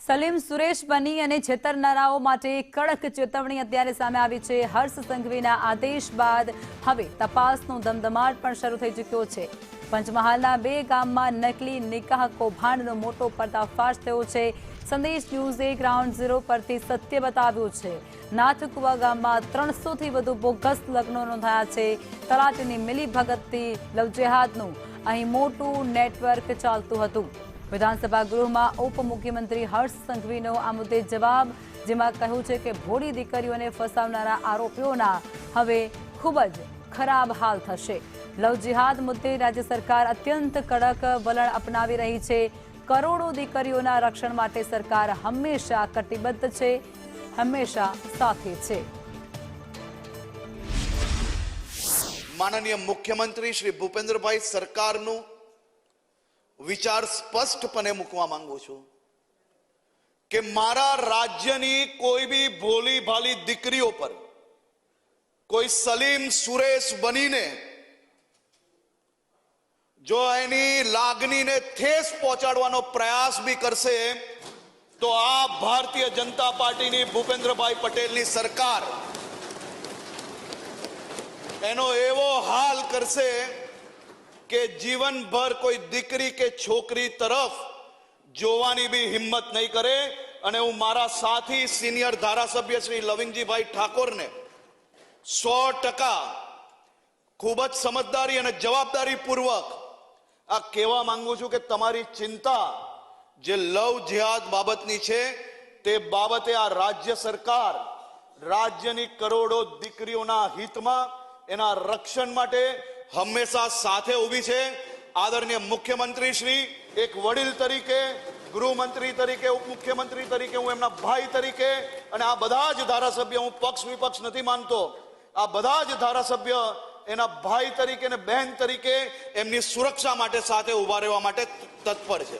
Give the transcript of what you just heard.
સલીમ સુરેશ બની અને છેતરનારાઓ માટે કડક ચેતવણી અત્યારે સામે આવી છે। હર્ષ સંઘવીના આદેશ બાદ હવે તપાસનો ધમધમાટ પણ શરૂ થઈ ચૂક્યો છે। પંચમહાલના 2 ગામમાં નકલી નિકાહ કૌભાંડનો મોટો પર્દાફાશ થયો છે। સંદેશ ન્યૂઝે ગ્રાઉન્ડ ઝીરો પરથી સત્ય બતાવ્યું છે। નાથકુવા ગામમાં 300થી વધુ બોગસ લગ્નો નોંધાયા છે। તલાટીની મિલીભગતથી લવજેહાદનું અહીં મોટું નેટવર્ક ચાલતું હતું। વિધાનસભા ગૃહમાં ઉપમુખ્યમંત્રી હર્ષ સંઘવીનો આ મુદ્દે જવાબ, જેમાં કહ્યું છે કે ભોળી દીકરીઓને ફસાવનારા આરોપીઓના હવે ખૂબ જ ખરાબ હાલ થશે। લવ જિહાદ મુદ્દે રાજ્ય સરકાર અત્યંત કડક વલણ અપનાવી રહી છે। કરોડો દીકરીઓના રક્ષણ માટે સરકાર હંમેશા કટિબદ્ધ છે, હંમેશા સાથે છે। માનનીય મુખ્યમંત્રી શ્રી ભૂપેન્દ્રભાઈ સરકારનું વિચાર સ્પષ્ટપણે મૂકવા માંગુ છું કે મારા રાજ્યની કોઈ બી ભોલી ભાલી દીકરીઓ પર કોઈ સલીમ સુરેશ બનીને જો એની લાગણીને ઠેસ પહોંચાડવાનો પ્રયાસ બી કરશે તો આ ભારતીય જનતા પાર્ટીની ભૂપેન્દ્રભાઈ પટેલની સરકાર એનો એવો હાલ કરશે કે જીવનભર કોઈ દીકરી કે છોકરી તરફ જોવાની બી હિંમત નહીં કરે। અને હું મારા સાથી સિનિયર ધારાસભ્ય શ્રી લવિંગજીભાઈ ઠાકોરને 100% ખૂબ જ સમજદારી અને જવાબદારી પૂર્વક આ કહેવા માંગુ છું કે તમારી ચિંતા જે લવ જિહાદ બાબતની છે તે બાબતે આ રાજ્ય સરકાર રાજ્યની કરોડો દીકરીઓના હિતમાં એના રક્ષણ માટે હંમેશા સાથે ઊભી છે। આદરણીય મુખ્યમંત્રી શ્રી એક વડીલ તરીકે, ગૃહમંત્રી તરીકે, ઉપમુખ્યમંત્રી તરીકે, હું એમના ભાઈ તરીકે અને આ બધા જ ધારાસભ્ય, હું પક્ષ વિપક્ષ નથી માનતો, આ બધા જ ધારાસભ્ય એના ભાઈ તરીકે અને બહેન તરીકે એમની સુરક્ષા માટે સાથે ઊભા રહેવા માટે તત્પર છે।